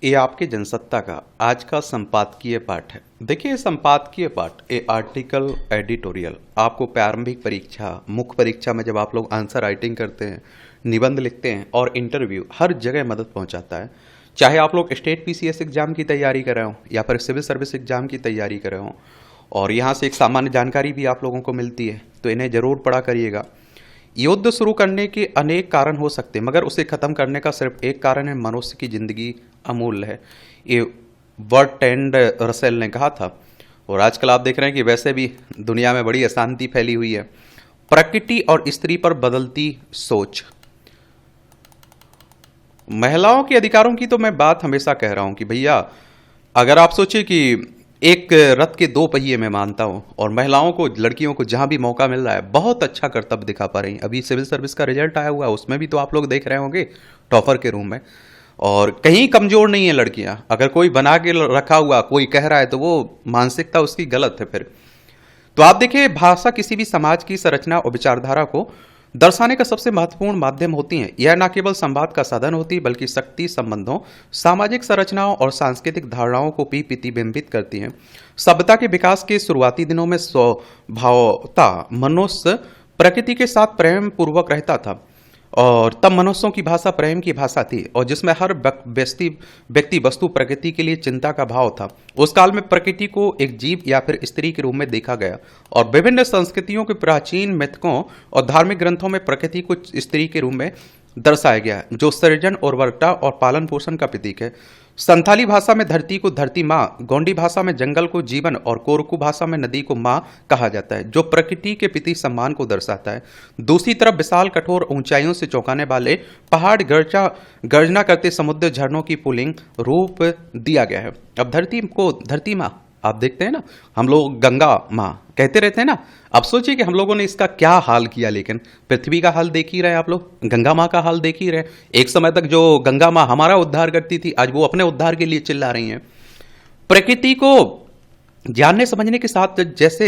ये आपके जनसत्ता का आज का संपादकीय पाठ है। देखिए, ये संपादकीय पाठ, ये आर्टिकल, एडिटोरियल आपको प्रारंभिक परीक्षा, मुख्य परीक्षा में जब आप लोग आंसर राइटिंग करते हैं, निबंध लिखते हैं और इंटरव्यू, हर जगह मदद पहुंचाता है। चाहे आप लोग स्टेट पीसीएस एग्जाम की तैयारी कर रहे हो या फिर सिविल सर्विस एग्जाम की तैयारी कर रहे हो, और यहाँ से एक सामान्य जानकारी भी आप लोगों को मिलती है, तो इन्हें जरूर पढ़ा करिएगा। युद्ध शुरू करने के अनेक कारण हो सकते हैं, मगर उसे खत्म करने का सिर्फ एक कारण है, मनुष्य की जिंदगी अमूल्य है। ये बर्ट्रैंड रसेल ने कहा था। और आजकल आप देख रहे हैं कि वैसे भी दुनिया में बड़ी अशांति फैली हुई है। प्रकृति और स्त्री पर बदलती सोच। महिलाओं के अधिकारों की तो मैं बात हमेशा कह रहा हूं कि भैया, अगर आप सोचिए कि एक रथ के दो पहिए मैं मानता हूं, और महिलाओं को, लड़कियों को जहां भी मौका मिल रहा है बहुत अच्छा कर्तव्य दिखा पा रही हैं। अभी सिविल सर्विस का रिजल्ट आया हुआ है, उसमें भी तो आप लोग देख रहे होंगे टॉपर के रूम में। और कहीं कमजोर नहीं है लड़कियां। अगर कोई बना के रखा हुआ कोई कह रहा है तो वो मानसिकता उसकी गलत है फिर। तो आप देखिए, भाषा किसी भी समाज की संरचना और विचारधारा को दर्शाने का सबसे महत्वपूर्ण माध्यम होती है। यह न केवल संवाद का साधन होती है, बल्कि शक्ति संबंधों, सामाजिक संरचनाओं और सांस्कृतिक धारणाओं को भी प्रतिबिंबित करती है। सभ्यता के विकास के शुरुआती दिनों में स्वभावता मनुष्य प्रकृति के साथ प्रेम पूर्वक रहता था, और तब मनुष्यों की भाषा प्रेम की भाषा थी, और जिसमें हर व्यक्ति वस्तु प्रकृति के लिए चिंता का भाव था। उस काल में प्रकृति को एक जीव या फिर स्त्री के रूप में देखा गया, और विभिन्न संस्कृतियों के प्राचीन मिथकों और धार्मिक ग्रंथों में प्रकृति को स्त्री के रूप में दर्शाया गया है, जो सृजन, उर्वरता और पालन पोषण का प्रतीक है। संथाली भाषा में धरती को धरती माँ, गोंडी भाषा में जंगल को जीवन, और कोरकू भाषा में नदी को माँ कहा जाता है, जो प्रकृति के प्रति सम्मान को दर्शाता है। दूसरी तरफ विशाल, कठोर, ऊंचाइयों से चौंकाने वाले पहाड़, गर्जना करते समुद्र, झरनों की पुलिंग रूप दिया गया है। अब धरती को धरती माँ आप देखते हैं ना, हम लोग गंगा माँ कहते रहते हैं ना। अब सोचिए कि हम लोगों ने इसका क्या हाल किया, लेकिन पृथ्वी का हाल देख ही रहे, आप लोग गंगा माँ का हाल देख ही रहे। एक समय तक जो गंगा माँ हमारा उद्धार करती थी, आज वो अपने उद्धार के लिए चिल्ला रही हैं। प्रकृति को जानने समझने के साथ जैसे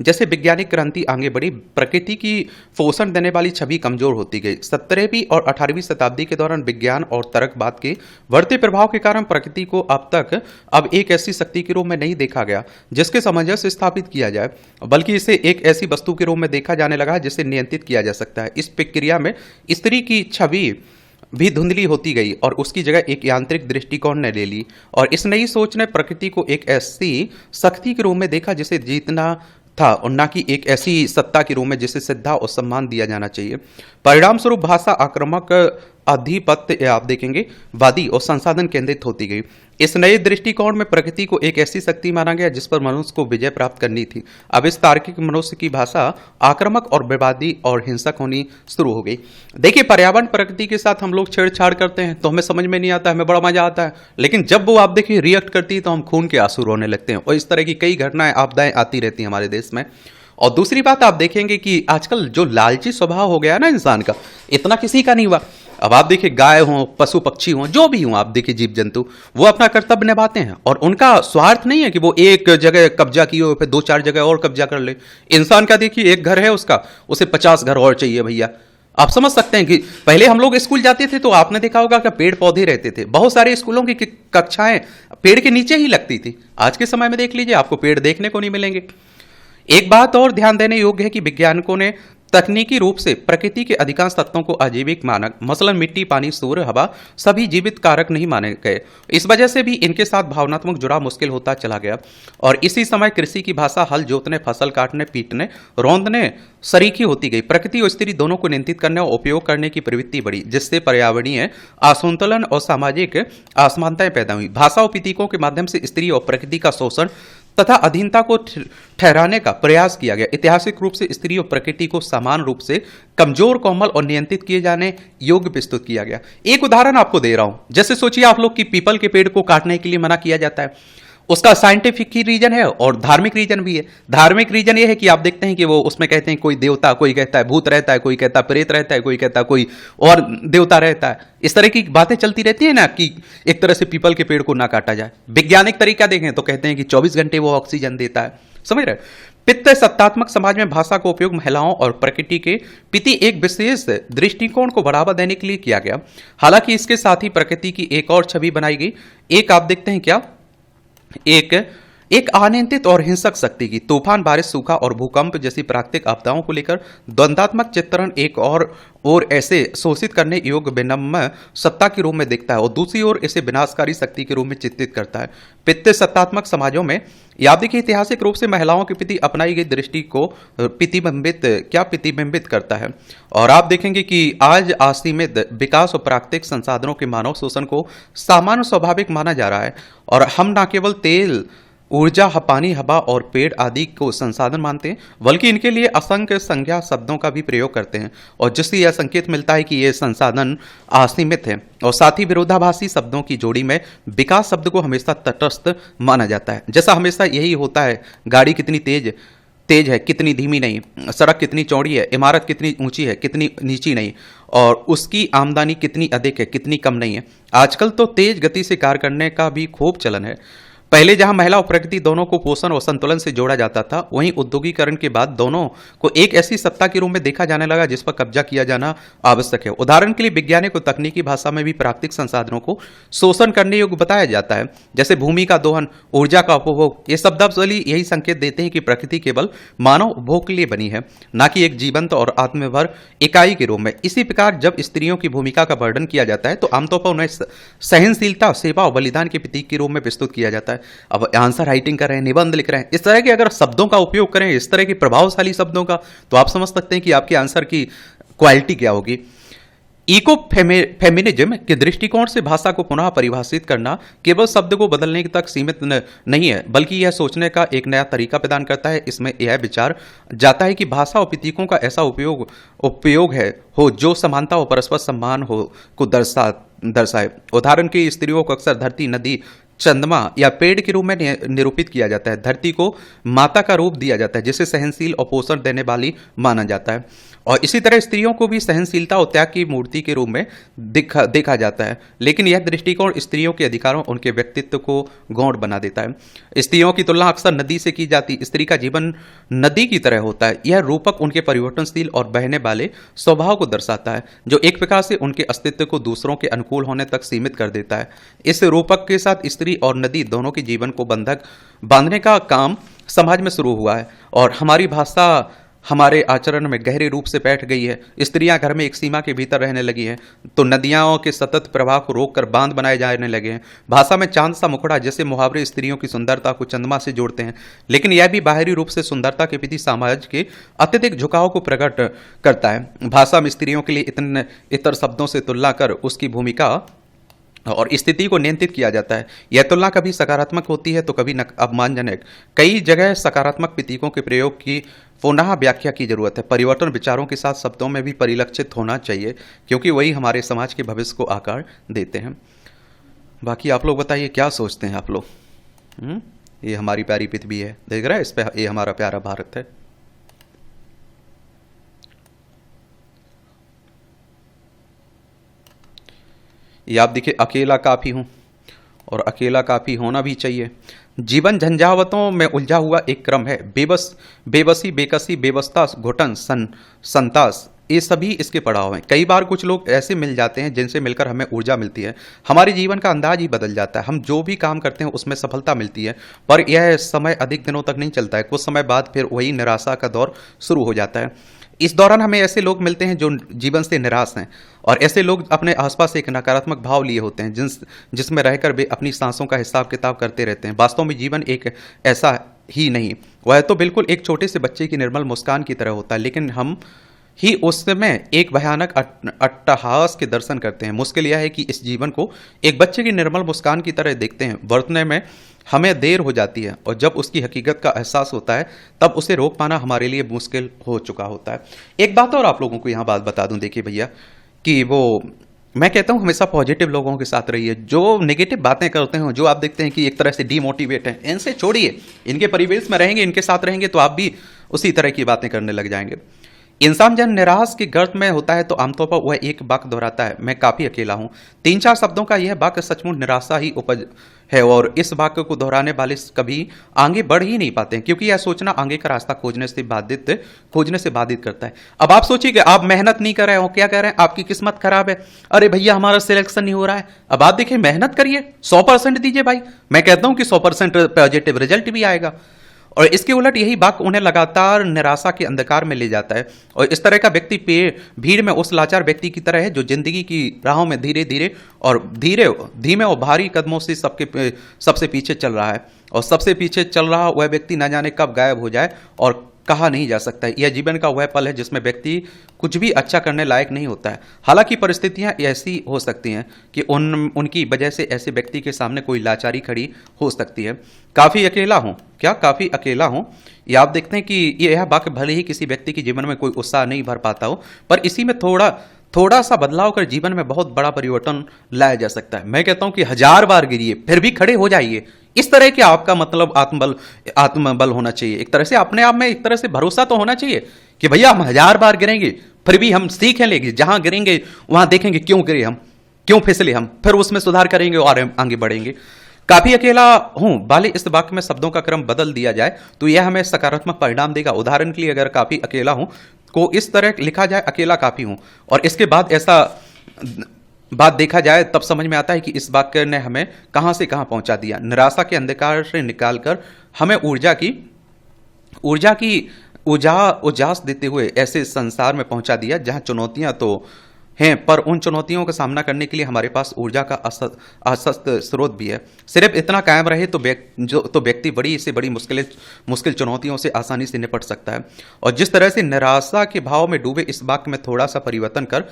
जैसे वैज्ञानिक क्रांति आगे बढ़ी, प्रकृति की पोषण देने वाली छवि कमजोर होती गई। 17वीं और 18वीं शताब्दी के दौरान विज्ञान और तर्कवाद के बढ़ते प्रभाव के कारण प्रकृति को अब एक ऐसी शक्ति के रूप में नहीं देखा गया जिसके सामंजस्य स्थापित किया जाए, बल्कि इसे एक ऐसी वस्तु के रूप में देखा जाने लगा जिसे नियंत्रित किया जा सकता है। इस प्रक्रिया में स्त्री की छवि भी धुंधली होती गई और उसकी जगह एक यांत्रिक दृष्टिकोण ने ले ली, और इस नई सोच ने प्रकृति को एक ऐसी शक्ति के रूप में देखा जिसे जीतना था, और न कि एक ऐसी सत्ता के रूप में जिसे श्रद्धा और सम्मान दिया जाना चाहिए। परिणाम स्वरूप भाषा आक्रामक, आधिपत्य आप देखेंगे वादी और संसाधन केंद्रित होती गई। इस नए दृष्टिकोण में प्रकृति को एक ऐसी शक्ति माना गया जिस पर मनुष्य को विजय प्राप्त करनी थी। अब इस तार्किक मनुष्य की भाषा आक्रामक और विवादी और हिंसक होनी शुरू हो गई। देखिए, पर्यावरण प्रकृति के साथ हम लोग छेड़छाड़ करते हैं तो हमें समझ में नहीं आता, हमें बड़ा मजा आता है, लेकिन जब वो आप देखिए रिएक्ट करती है तो हम खून के आंसू रोने लगते हैं। और इस तरह की कई घटनाएं, आपदाएं आती रहती हैं हमारे देश में। और दूसरी बात आप देखेंगे कि आजकल जो लालची स्वभाव हो गया ना इंसान का, इतना किसी का नहीं हुआ। अब आप देखिए, गाय हो, पशु पक्षी हो, जो भी हो, आप देखिए जीव जंतु, वो अपना कर्तव्य निभाते हैं, और उनका स्वार्थ नहीं है कि वो एक जगह कब्जा किए हो फिर 2-4 जगह और कब्जा कर ले। इंसान का देखिए, एक घर है उसका, उसे 50 घर और चाहिए भैया। आप समझ सकते हैं कि पहले हम लोग स्कूल जाते थे तो आपने देखा होगा कि पेड़ पौधे रहते थे, बहुत सारे स्कूलों की कक्षाएं पेड़ के नीचे ही लगती थी। आज के समय में देख लीजिए, आपको पेड़ देखने को नहीं मिलेंगे। एक बात और ध्यान देने योग्य है कि वैज्ञानिकों ने तकनीकी रूप से प्रकृति के अधिकांश तत्वों को अजैविक मानक, मसलन मिट्टी, पानी, सूर्य, हवा, सभी जीवित कारक नहीं माने गए। इस वजह से भी इनके साथ भावनात्मक जुड़ाव मुश्किल होता चला गया, और इसी समय कृषि की भाषा हल जोतने, फसल काटने, पीटने, रौंदने सरीखी होती गई। प्रकृति और स्त्री दोनों को नियंत्रित करने और उपयोग करने की प्रवृत्ति बढ़ी, जिससे पर्यावरणीय असंतुलन और सामाजिक असमानताएं पैदा हुई। भाषा और प्रतीकों के माध्यम से स्त्री और प्रकृति का शोषण तथा अधीनता को ठहराने का प्रयास किया गया। ऐतिहासिक रूप से स्त्री और प्रकृति को समान रूप से कमजोर, कोमल और नियंत्रित किए जाने योग्य प्रस्तुत किया गया। एक उदाहरण आपको दे रहा हूं। जैसे सोचिए आप लोग कि पीपल के पेड़ को काटने के लिए मना किया जाता है, उसका साइंटिफिक ही रीजन है और धार्मिक रीजन भी है। धार्मिक रीजन ये है कि आप देखते हैं कि वो उसमें कहते हैं कोई देवता, कोई कहता है भूत रहता है, कोई कहता है प्रेत रहता है, कोई कहता है कोई और देवता रहता है। इस तरह की बातें चलती रहती है ना कि एक तरह से पीपल के पेड़ को ना काटा जाए। वैज्ञानिक तरीका देखें तो कहते हैं कि 24 घंटे वो ऑक्सीजन देता है, समझ रहे। पित्त सत्तात्मक समाज में भाषा का उपयोग महिलाओं और प्रकृति के प्रति एक विशेष दृष्टिकोण को बढ़ावा देने के लिए किया गया। हालांकि इसके साथ ही प्रकृति की एक और छवि बनाई गई। एक आप देखते हैं क्या, एक एक अनियंत्रित और हिंसक शक्ति की तूफान, बारिश, सूखा और भूकंप जैसी प्राकृतिक आपदाओं को लेकर द्वंद्वात्मक चित्रण एक और ऐसे शोषित करने योग्य विनम्र सत्ता के रूप में दिखता है और दूसरी ओर इसे विनाशकारी शक्ति के रूप में चित्रित करता है। पित्त सत्तात्मक समाजों में या देखिए ऐतिहासिक रूप से महिलाओं के प्रति अपनाई गई दृष्टि को प्रतिबिंबित करता है। और आप देखेंगे कि आज असीमित विकास और प्राकृतिक संसाधनों के मानव शोषण को सामान्य स्वाभाविक माना जा रहा है और हम न केवल तेल, ऊर्जा, पानी, हवा और पेड़ आदि को संसाधन मानते हैं, बल्कि इनके लिए असंख्य संज्ञा शब्दों का भी प्रयोग करते हैं और जिससे यह संकेत मिलता है कि ये संसाधन असीमित है। और साथ ही विरोधाभासी शब्दों की जोड़ी में विकास शब्द को हमेशा तटस्थ माना जाता है। जैसा हमेशा यही होता है, गाड़ी कितनी तेज है, कितनी धीमी नहीं, सड़क कितनी चौड़ी है, इमारत कितनी ऊंची है, कितनी नीची नहीं, और उसकी आमदनी कितनी अधिक है, कितनी कम नहीं है। आजकल तो तेज गति से कार्य करने का भी खूब चलन है। पहले जहां महिला और प्रकृति दोनों को पोषण और संतुलन से जोड़ा जाता था, वहीं औद्योगिकरण के बाद दोनों को एक ऐसी सत्ता के रूप में देखा जाने लगा जिस पर कब्जा किया जाना आवश्यक है। उदाहरण के लिए वैज्ञानिक और तकनीकी भाषा में भी प्राकृतिक संसाधनों को शोषण करने योग्य बताया जाता है, जैसे भूमि का दोहन, ऊर्जा का उपभोग। ये शब्दावली यही संकेत देते हैं कि प्रकृति केवल मानव उपभोग के लिए बनी है, न कि एक जीवंत और आत्मनिर्भर इकाई के रूप में। इसी प्रकार जब स्त्रियों की भूमिका का वर्णन किया जाता है तो आमतौर पर उन्हें सहनशीलता, सेवा और बलिदान के प्रतीक के रूप में प्रस्तुत किया जाता है। अब आंसर राइटिंग कर रहे हैं, निबंध लिख रहे हैं, इस तरह के अगर शब्दों का उपयोग करें, इस तरह के प्रभावशाली शब्दों का, तो आप समझ सकते हैं कि आपके आंसर की क्वालिटी क्या होगी। इको फेमिनिज्म के दृष्टिकोण से भाषा को पुनः परिभाषित करना केवल शब्द को बदलने तक सीमित नहीं है, बल्कि यह सोचने का एक नया तरीका प्रदान करता है। इसमें यह विचार जाता है कि भाषा और प्रतीकों का ऐसा उपयोग हो जो समानता और परस्पर सम्मान को दर्शाए। उदाहरण के स्त्रियों को अक्सर धरती, नदी, चंद्रमा या पेड़ के रूप में निरूपित किया जाता है। धरती को माता का रूप दिया जाता है जिसे सहनशील और पोषण देने वाली माना जाता है, और इसी तरह स्त्रियों को भी सहनशीलता और त्याग की मूर्ति के रूप में देखा जाता है। लेकिन यह दृष्टिकोण स्त्रियों के अधिकारों, उनके व्यक्तित्व को गौण बना देता है। स्त्रियों की तुलना अक्सर नदी से की जाती। स्त्री का जीवन नदी की तरह होता है। यह रूपक उनके परिवर्तनशील और बहने वाले स्वभाव को दर्शाता है, जो एक प्रकार से उनके अस्तित्व को दूसरों के अनुकूल होने तक सीमित कर देता है। इस रूपक के साथ स्त्री और नदी दोनों के जीवन को बंधक बांधने का काम समाज में शुरू हुआ है, और हमारी भाषा हमारे आचरण में गहरे रूप से बैठ गई है। स्त्रियां घर में एक सीमा के भीतर रहने लगी हैं, तो नदियों के सतत प्रवाह को रोककर बांध बनाए जाने लगे हैं। भाषा में चांद सा मुखड़ा जैसे मुहावरे स्त्रियों की सुंदरता को चंद्रमा से जोड़ते हैं, लेकिन यह भी बाहरी रूप से सुंदरता के प्रति समाज के अत्यधिक झुकाव को प्रकट करता है। भाषा में स्त्रियों के लिए इतर शब्दों से तुलना कर उसकी भूमिका और स्थिति को नियंत्रित किया जाता है। यह तुलना कभी सकारात्मक होती है तो कभी अपमानजनक। कई जगह सकारात्मक प्रतीकों के प्रयोग की पुनः व्याख्या की जरूरत है। परिवर्तन विचारों के साथ शब्दों में भी परिलक्षित होना चाहिए, क्योंकि वही हमारे समाज के भविष्य को आकार देते हैं। बाकी आप लोग बताइए, क्या सोचते हैं आप लोग? ये हमारी प्यारी पृथ्वी है, देख रहे हैं इस पे, ये हमारा प्यारा भारत है। ये आप देखिए, अकेला काफी हूं, और अकेला काफी होना भी चाहिए। जीवन झंझावतों में उलझा हुआ एक क्रम है। बेबसी, बेकसी, बेबस्ता, घुटन, संतास, ये सभी इसके पड़ाव हैं। कई बार कुछ लोग ऐसे मिल जाते हैं जिनसे मिलकर हमें ऊर्जा मिलती है, हमारे जीवन का अंदाज ही बदल जाता है। हम जो भी काम करते हैं उसमें सफलता मिलती है, पर यह समय अधिक दिनों तक नहीं चलता है। कुछ समय बाद फिर वही निराशा का दौर शुरू हो जाता है। इस दौरान हमें ऐसे लोग मिलते हैं जो जीवन से निराश हैं, और ऐसे लोग अपने आसपास एक नकारात्मक भाव लिए होते हैं जिसमें रहकर वे अपनी सांसों का हिसाब किताब करते रहते हैं। वास्तव में जीवन एक ऐसा ही नहीं, वह तो बिल्कुल एक छोटे से बच्चे की निर्मल मुस्कान की तरह होता है, लेकिन हम ही उस समय एक भयानक अट्टहास के दर्शन करते हैं। मुश्किल यह है कि इस जीवन को एक बच्चे की निर्मल मुस्कान की तरह देखते हैं। वर्तने में हमें देर हो जाती है, और जब उसकी हकीकत का एहसास होता है तब उसे रोक पाना हमारे लिए मुश्किल हो चुका होता है। एक बात और आप लोगों को यहाँ बात बता दूं, देखिए भैया, कि मैं कहता हूँ हमेशा पॉजिटिव लोगों के साथ रहिए। जो नेगेटिव बातें करते हैं, जो आप देखते हैं कि एक तरह से डीमोटिवेट हैं, इनसे छोड़िए। इनके परिवेश में रहेंगे, इनके साथ रहेंगे तो आप भी उसी तरह की बातें करने लग जाएंगे। इंसान जब निराश के गर्त में होता है तो आमतौर पर वह एक वाक्य दोहराता है, मैं काफी अकेला हूं। 3-4 शब्दों का यह वाक्य सचमुच निराशा ही उपज है, और इस वाक्य को दोहराने वाले कभी आगे बढ़ ही नहीं पाते हैं, क्योंकि यह सोचना आगे का रास्ता खोजने से बाधित करता है। अब आप सोचिए कि आप मेहनत नहीं कर रहे हो, क्या कह रहे हैं, आपकी किस्मत खराब है, अरे भैया हमारा सिलेक्शन नहीं हो रहा है। अब आप देखिए, मेहनत करिए, 100% दीजिए भाई, मैं कहता हूं कि 100% पॉजिटिव रिजल्ट भी आएगा। और इसके उलट यही वाक्य उन्हें लगातार निराशा के अंधकार में ले जाता है। और इस तरह का व्यक्ति भीड़ में उस लाचार व्यक्ति की तरह है जो जिंदगी की राहों में धीमे और भारी कदमों से सबसे पीछे चल रहा है, और सबसे पीछे चल रहा वह व्यक्ति न जाने कब गायब हो जाए और कहा नहीं जा सकता है। यह जीवन का वह पल है जिसमें व्यक्ति कुछ भी अच्छा करने लायक नहीं होता है। हालांकि परिस्थितियां ऐसी हो सकती हैं कि उनकी वजह से ऐसे व्यक्ति के सामने कोई लाचारी खड़ी हो सकती है। काफी अकेला हूं, क्या काफी अकेला हूं, ये आप देखते हैं कि यह वाक्य भले ही किसी व्यक्ति के जीवन में कोई उत्साह नहीं भर पाता हो, पर इसी में थोड़ा सा बदलाव कर जीवन में बहुत बड़ा परिवर्तन लाया जा सकता है। मैं कहता हूं कि 1000 बार गिरिए फिर भी खड़े हो जाइए। इस तरह के आपका मतलब आत्मबल होना चाहिए। एक तरह से अपने आप में एक तरह से भरोसा तो होना चाहिए कि भैया हम 1000 बार गिरेंगे फिर भी हम सीख लेंगे, जहां गिरेंगे वहां देखेंगे क्यों गिरे हम, क्यों फिसले हम, फिर उसमें सुधार करेंगे और आगे बढ़ेंगे। काफी अकेला हूं वाले इस वाक्य में शब्दों का क्रम बदल दिया जाए तो यह हमें सकारात्मक परिणाम देगा। उदाहरण के लिए अगर काफी अकेला हूं को इस तरह लिखा जाए, अकेला काफी हूं, और इसके बाद ऐसा बात देखा जाए तब समझ में आता है कि इस वाक्य ने हमें कहां से कहां पहुंचा दिया। निराशा के अंधकार से निकालकर हमें ऊर्जा की उजास देते हुए ऐसे संसार में पहुंचा दिया जहां चुनौतियां तो हैं, पर उन चुनौतियों का सामना करने के लिए हमारे पास ऊर्जा का असस्त स्रोत भी है। सिर्फ इतना कायम रहे तो व्यक्ति बड़ी से बड़ी मुश्किल चुनौतियों से आसानी से निपट सकता है। और जिस तरह से निराशा के भाव में डूबे इस वाक्य में थोड़ा सा परिवर्तन कर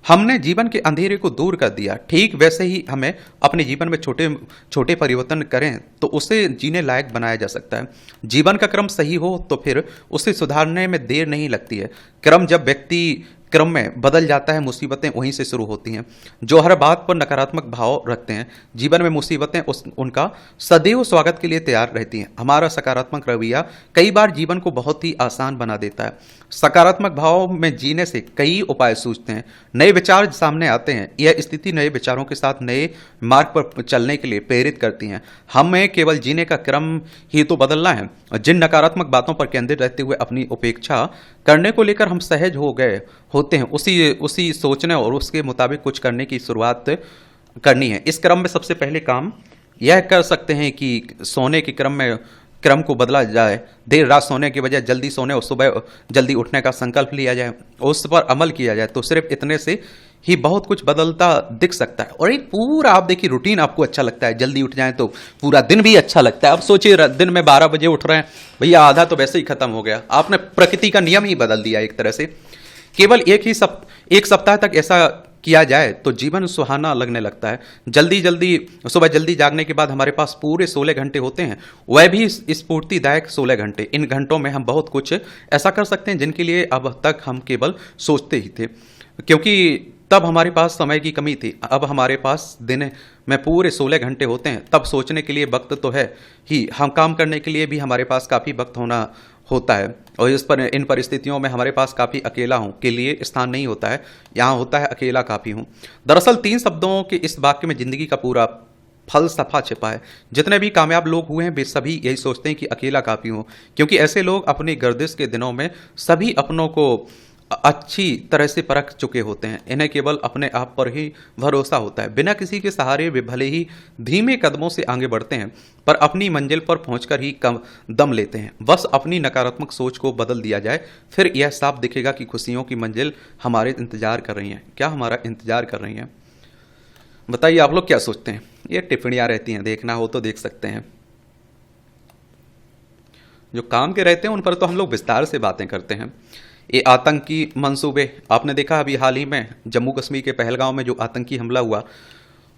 हमने जीवन के अंधेरे को दूर कर दिया, ठीक वैसे ही हमें अपने जीवन में छोटे छोटे परिवर्तन करें तो उसे जीने लायक बनाया जा सकता है। जीवन का क्रम सही हो तो फिर उसे सुधारने में देर नहीं लगती है। जब व्यक्ति क्रम में बदल जाता है, मुसीबतें वहीं से शुरू होती हैं। जो हर बात पर नकारात्मक भाव रखते हैं, जीवन में मुसीबतें उनका सदैव स्वागत के लिए तैयार रहती हैं। हमारा सकारात्मक रवैया कई बार जीवन को बहुत ही आसान बना देता है। सकारात्मक भाव में जीने से कई उपाय सूझते हैं, नए विचार सामने आते हैं। यह स्थिति नए विचारों के साथ नए मार्ग पर चलने के लिए प्रेरित करती हैं। हमें केवल जीने का क्रम ही तो बदलना है। जिन नकारात्मक बातों पर केंद्रित रहते हुए अपनी उपेक्षा करने को लेकर हम सहज हो गए होते हैं, उसी सोचने और उसके मुताबिक कुछ करने की शुरुआत करनी है। इस क्रम में सबसे पहले काम यह कर सकते हैं कि सोने के क्रम को बदला जाए। देर रात सोने के बजाय जल्दी सोने और सुबह जल्दी उठने का संकल्प लिया जाए, उस पर अमल किया जाए तो सिर्फ इतने से ही बहुत कुछ बदलता दिख सकता है। और एक पूरा आप देखिए रूटीन आपको अच्छा लगता है, जल्दी उठ जाए तो पूरा दिन भी अच्छा लगता है। अब सोचिए दिन में 12 बजे उठ रहे हैं, भैया आधा तो वैसे ही खत्म हो गया, आपने प्रकृति का नियम ही बदल दिया एक तरह से। केवल एक सप्ताह तक ऐसा किया जाए तो जीवन सुहाना लगने लगता है। सुबह जल्दी जागने के बाद हमारे पास पूरे 16 घंटे होते हैं, वह भी स्फूर्तिदायक 16 घंटे। इन घंटों में हम बहुत कुछ ऐसा कर सकते हैं जिनके लिए अब तक हम केवल सोचते ही थे, क्योंकि तब हमारे पास समय की कमी थी। अब हमारे पास दिन में पूरे 16 घंटे होते हैं, तब सोचने के लिए वक्त तो है ही, हम काम करने के लिए भी हमारे पास काफ़ी वक्त होता है। और इन परिस्थितियों में हमारे पास काफ़ी अकेला हूं के लिए स्थान नहीं होता है, यहाँ होता है अकेला काफ़ी हूं। दरअसल 3 शब्दों के इस वाक्य में जिंदगी का पूरा फलसफा छिपा है। जितने भी कामयाब लोग हुए हैं वे सभी यही सोचते हैं कि अकेला काफ़ी हूं, क्योंकि ऐसे लोग अपनी गर्दिश के दिनों में सभी अपनों को अच्छी तरह से परख चुके होते हैं। इन्हें केवल अपने आप पर ही भरोसा होता है। बिना किसी के सहारे वे भले ही धीमे कदमों से आगे बढ़ते हैं, पर अपनी मंजिल पर पहुंचकर ही कम दम लेते हैं। बस अपनी नकारात्मक सोच को बदल दिया जाए, फिर यह साफ दिखेगा कि खुशियों की मंजिल हमारे इंतजार कर रही हैं। क्या हमारा इंतजार कर रही हैं? बताइए आप लोग क्या सोचते हैं? ये टिप्पणियां रहती हैं, देखना हो तो देख सकते हैं। जो काम के रहते हैं उन पर तो हम लोग विस्तार से बातें करते हैं। ये आतंकी मंसूबे आपने देखा, अभी हाल ही में जम्मू कश्मीर के पहलगांव में जो आतंकी हमला हुआ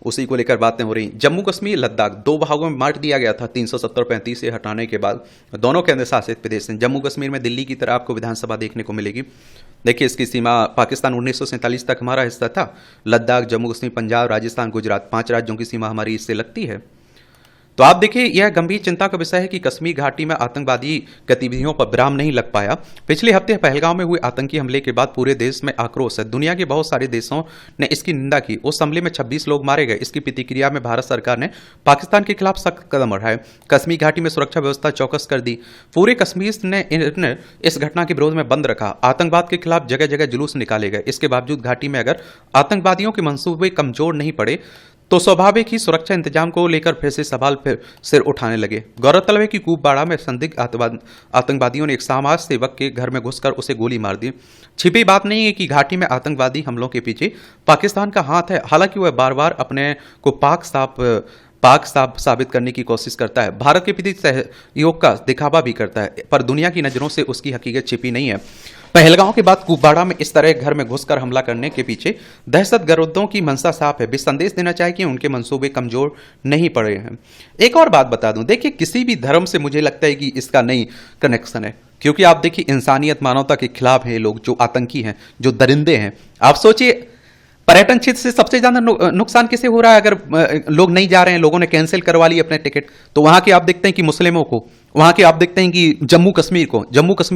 उसी को लेकर बातें हो रही। जम्मू कश्मीर लद्दाख 2 भागों में बांट दिया गया था 370-35 से हटाने के बाद। दोनों केंद्र शासित प्रदेश हैं। जम्मू कश्मीर में दिल्ली की तरह आपको विधानसभा देखने को मिलेगी। देखिए इसकी सीमा पाकिस्तान 1947 तक हमारा हिस्सा था। लद्दाख, जम्मू कश्मीर, पंजाब, राजस्थान, गुजरात 5 राज्यों की सीमा हमारी इससे लगती है। तो आप देखिए, यह गंभीर चिंता का विषय है कि कश्मीर घाटी में आतंकवादी गतिविधियों पर विराम नहीं लग पाया। पिछले हफ्ते पहलगांव में हुए आतंकी हमले के बाद पूरे देश में आक्रोश है। दुनिया के बहुत सारे देशों ने इसकी निंदा की। उस हमले में 26 लोग मारे गए। इसकी प्रतिक्रिया में भारत सरकार ने पाकिस्तान के खिलाफ सख्त कदम उठाए। कश्मीर घाटी में सुरक्षा व्यवस्था चौकस कर दी। पूरे कश्मीर ने इस घटना के विरोध में बंद रखा। आतंकवाद के खिलाफ जगह जगह जुलूस निकाले गए। इसके बावजूद घाटी में अगर आतंकवादियों के मंसूबे कमजोर नहीं पड़े तो स्वाभाविक ही सुरक्षा इंतजाम को लेकर फिर से सवाल फिर सिर उठाने लगे। गौरतलब है कि कुपवाड़ा में संदिग्ध आतंकवादियों ने एक समाज सेवक के घर में घुसकर उसे गोली मार दी। छिपी बात नहीं है कि घाटी में आतंकवादी हमलों के पीछे पाकिस्तान का हाथ है। हालांकि वह बार बार अपने को पाक साबित करने की कोशिश करता है, भारत के प्रति सहयोग का दिखावा भी करता है, पर दुनिया की नजरों से उसकी हकीकत छिपी नहीं है। पहलगांव के बाद कुपवाड़ा में इस तरह घर में घुसकर हमला करने के पीछे दहशतगर्दों की मंशा साफ है। वे संदेश देना चाहे कि उनके मंसूबे कमजोर नहीं पड़े हैं। एक और बात बता दूं, देखिए किसी भी धर्म से मुझे लगता है कि इसका नहीं कनेक्शन है, क्योंकि आप देखिए इंसानियत मानवता के खिलाफ है लोग, जो आतंकी हैं, जो दरिंदे हैं। आप सोचिए पर्यटन क्षेत्र से सबसे ज्यादा नुकसान किसे हो रहा है? अगर लोग नहीं जा रहे हैं, लोगों ने कैंसिल करवा ली अपने टिकट, तो वहां के आप देखते हैं कि मुस्लिमों को, वहां के आप देखते हैं कि जम्मू कश्मीर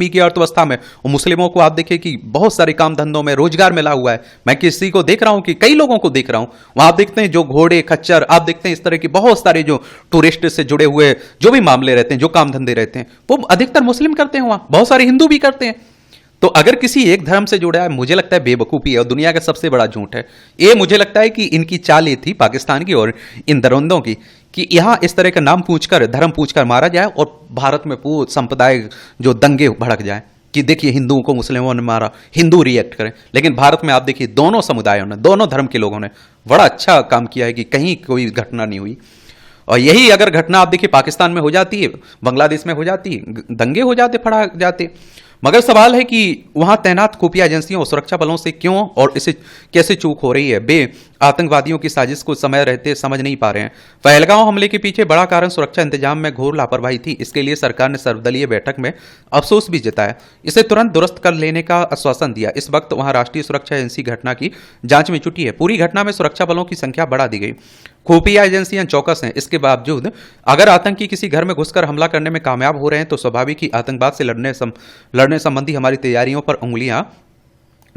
की अर्थव्यवस्था में मुस्लिमों को आप देखिए कि बहुत सारे काम धंधों में रोजगार मिला हुआ है। मैं किसी को देख रहा हूं कि कई लोगों को देख रहा हूं, वहां आप देखते हैं जो घोड़े खच्चर, आप देखते हैं इस तरह के बहुत सारे जो टूरिस्ट से जुड़े हुए जो भी मामले रहते हैं, जो काम धंधे रहते हैं, वो अधिकतर मुस्लिम करते हैं। वहां बहुत सारे हिंदू भी करते हैं। तो अगर किसी एक धर्म से जुड़ा है, मुझे लगता है बेवकूफ़ी है और दुनिया का सबसे बड़ा झूठ है। ये मुझे लगता है कि इनकी चाल ये थी पाकिस्तान की और इन दरिंदों की कि यहां इस तरह का नाम पूछकर, धर्म पूछकर मारा जाए और भारत में पूर्ण संप्रदाय जो दंगे भड़क जाए कि देखिए हिंदुओं को मुस्लिमों ने मारा, हिंदू रिएक्ट करें। लेकिन भारत में आप देखिए दोनों समुदायों ने, दोनों धर्म के लोगों ने बड़ा अच्छा काम किया है कि कहीं कोई घटना नहीं हुई। और यही अगर घटना आप देखिए पाकिस्तान में हो जाती है, बांग्लादेश में हो जाती, दंगे हो जाते, फड़ा जाते। मगर सवाल है कि वहां तैनात खुफिया एजेंसियों और सुरक्षा बलों से क्यों और इसे कैसे चूक हो रही है। वे आतंकवादियों की साजिश को समय रहते समझ नहीं पा रहे हैं। पहलगांव हमले के पीछे बड़ा कारण सुरक्षा इंतजाम में घोर लापरवाही थी। इसके लिए सरकार ने सर्वदलीय बैठक में अफसोस भी जताया, इसे तुरंत दुरुस्त कर लेने का आश्वासन दिया। इस वक्त वहां राष्ट्रीय सुरक्षा एजेंसी घटना की जांच में जुटी है। पूरी घटना में सुरक्षा बलों की संख्या बढ़ा दी गई। खुफिया एजेंसियां चौकस हैं। इसके बावजूद अगर आतंकी किसी घर में घुसकर हमला करने में कामयाब हो रहे हैं तो स्वाभाविक ही आतंकवाद से लड़ने संबंधी हमारी तैयारियों पर उंगलियां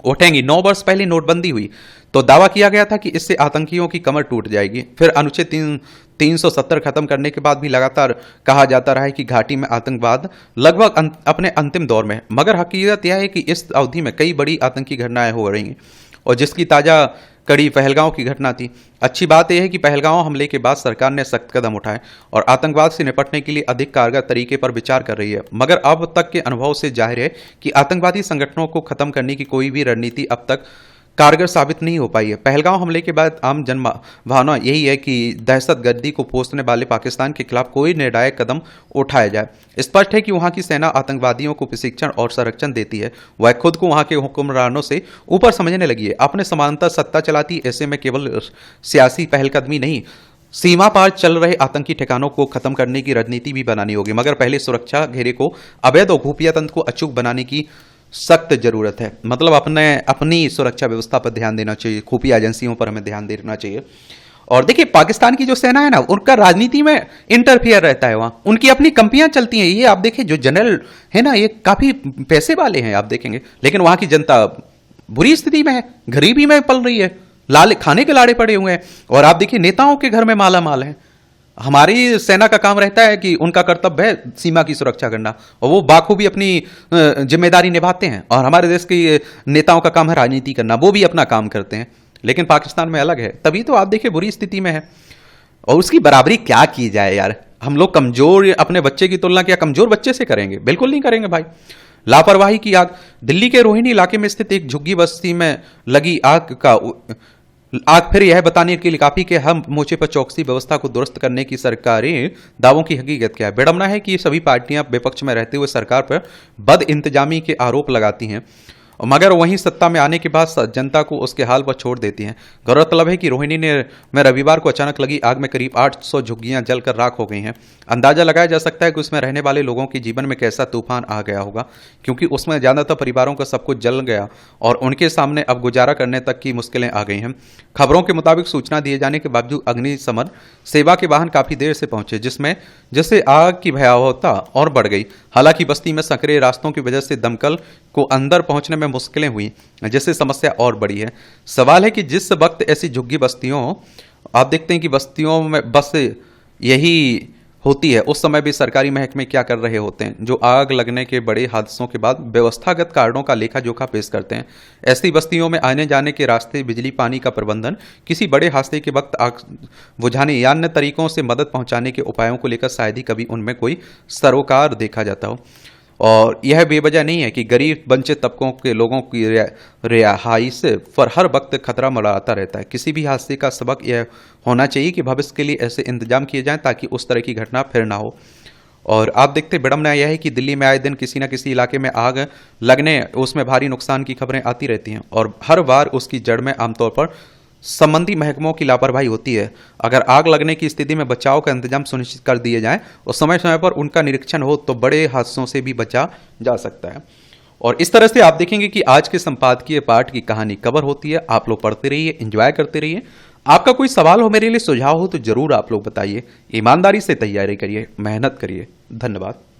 उठेंगी। 9 वर्ष पहले नोटबंदी हुई तो दावा किया गया था कि इससे आतंकियों की कमर टूट जाएगी। फिर अनुच्छेद 370 खत्म करने के बाद भी लगातार कहा जाता रहा है कि घाटी में आतंकवाद लगभग अपने अंतिम दौर में है। मगर हकीकत यह है कि इस अवधि में कई बड़ी आतंकी घटनाएं हो रही हैं और जिसकी ताजा कड़ी पहलगांव की घटना थी। अच्छी बात यह है कि पहलगांव हमले के बाद सरकार ने सख्त कदम उठाए और आतंकवाद से निपटने के लिए अधिक कारगर तरीके पर विचार कर रही है। मगर अब तक के अनुभव से जाहिर है कि आतंकवादी संगठनों को खत्म करने की कोई भी रणनीति अब तक कारगर साबित नहीं हो पाई है। पहलगांव हमले के बाद आम जन भावना यही है कि दहशतगर्दी को पोषने वाले पाकिस्तान के खिलाफ कोई निर्णायक कदम उठाया जाए। स्पष्ट है कि वहां की सेना आतंकवादियों को प्रशिक्षण और संरक्षण देती है। वह खुद को वहां के हुक्मरानों से ऊपर समझने लगी है, अपने समानांतर सत्ता चलाती। ऐसे में केवल सियासी पहलकदमी नहीं, सीमा पार चल रहे आतंकी ठिकानों को खत्म करने की रणनीति भी बनानी होगी। मगर पहले सुरक्षा घेरे को, अवैध और खुफिया तंत्र को अचूक बनाने की सख्त जरूरत है। मतलब अपनी सुरक्षा व्यवस्था पर ध्यान देना चाहिए, खुफिया एजेंसियों पर हमें ध्यान देना चाहिए। और देखिए पाकिस्तान की जो सेना है ना, उनका राजनीति में इंटरफियर रहता है। वहां उनकी अपनी कंपनियां चलती हैं। ये आप देखिए जो जनरल है ना, ये काफी पैसे वाले हैं, आप देखेंगे। लेकिन वहां की जनता बुरी स्थिति में है, गरीबी में पल रही है, खाने के लाड़े पड़े हुए हैं। और आप देखिए नेताओं के घर में माला माल है। हमारी सेना का काम रहता है कि उनका कर्तव्य है सीमा की सुरक्षा करना और वो बाखूबी अपनी जिम्मेदारी निभाते हैं। और हमारे देश के नेताओं का काम है राजनीति करना, वो भी अपना काम करते हैं। लेकिन पाकिस्तान में अलग है, तभी तो आप देखिए बुरी स्थिति में है। और उसकी बराबरी क्या की जाए यार? हम लोग कमजोर अपने बच्चे की तुलना क्या कमजोर बच्चे से करेंगे? बिल्कुल नहीं करेंगे भाई। लापरवाही की आग। दिल्ली के रोहिणी इलाके में स्थित एक झुग्गी बस्ती में लगी आग फिर यह बताने के लिए काफी कि हम मोर्चे पर चौकसी व्यवस्था को दुरुस्त करने की सरकारी दावों की हकीकत क्या है। विडंबना है कि सभी पार्टियां विपक्ष में रहते हुए सरकार पर बद इंतजामी के आरोप लगाती हैं मगर वहीं सत्ता में आने के बाद जनता को उसके हाल पर छोड़ देती हैं। गौरतलब है कि रोहिणी में रविवार को अचानक लगी आग में करीब 800 झुग्गियां जलकर राख हो गई हैं। अंदाजा लगाया जा सकता है कि उसमें रहने वाले लोगों के जीवन में कैसा तूफान आ गया होगा, क्योंकि उसमें ज्यादातर परिवारों का सब कुछ जल गया और उनके सामने अब गुजारा करने तक की मुश्किलें आ गई हैं। खबरों के मुताबिक सूचना दिए जाने के बावजूद अग्निशमन सेवा के वाहन काफी देर से पहुंचे, जिससे आग की भयावहता और बढ़ गई। हालांकि बस्ती में संकरे रास्तों की वजह से दमकल को अंदर पहुंचने में मुश्किलें हुई, जिससे समस्या और बढ़ी है। सवाल है कि जिस वक्त ऐसी झुग्गी बस्तियों, आप देखते हैं कि बस्तियों में बस यही होती है, उस समय भी सरकारी महकमे क्या कर रहे होते हैं, जो आग लगने के बड़े हादसों के बाद व्यवस्थागत कारणों का लेखा जोखा पेश करते हैं। ऐसी बस्तियों में आने जाने के रास्ते, बिजली, पानी का प्रबंधन, किसी बड़े हादसे के वक्त आग बुझाने या अन्य तरीकों से मदद पहुंचाने के उपायों को लेकर शायद ही कभी उनमें कोई सरोकार देखा जाता हो। और यह बेवजह नहीं है कि गरीब वंचित तबकों के लोगों की रिहाइश पर हर वक्त खतरा मंडराता रहता है। किसी भी हादसे का सबक यह होना चाहिए कि भविष्य के लिए ऐसे इंतजाम किए जाएं ताकि उस तरह की घटना फिर ना हो। और आप देखते विडंबना यह है कि दिल्ली में आए दिन किसी न किसी इलाके में आग लगने, उसमें भारी नुकसान की खबरें आती रहती हैं और हर बार उसकी जड़ में आमतौर पर संबंधी महकमों की लापरवाही होती है। अगर आग लगने की स्थिति में बचाव का इंतजाम सुनिश्चित कर दिए जाए और समय समय पर उनका निरीक्षण हो तो बड़े हादसों से भी बचा जा सकता है। और इस तरह से आप देखेंगे कि आज के संपादकीय पाठ की कहानी कवर होती है। आप लोग पढ़ते रहिए, एंजॉय करते रहिए। आपका कोई सवाल हो, मेरे लिए सुझाव हो तो जरूर आप लोग बताइए। ईमानदारी से तैयारी करिए, मेहनत करिए। धन्यवाद।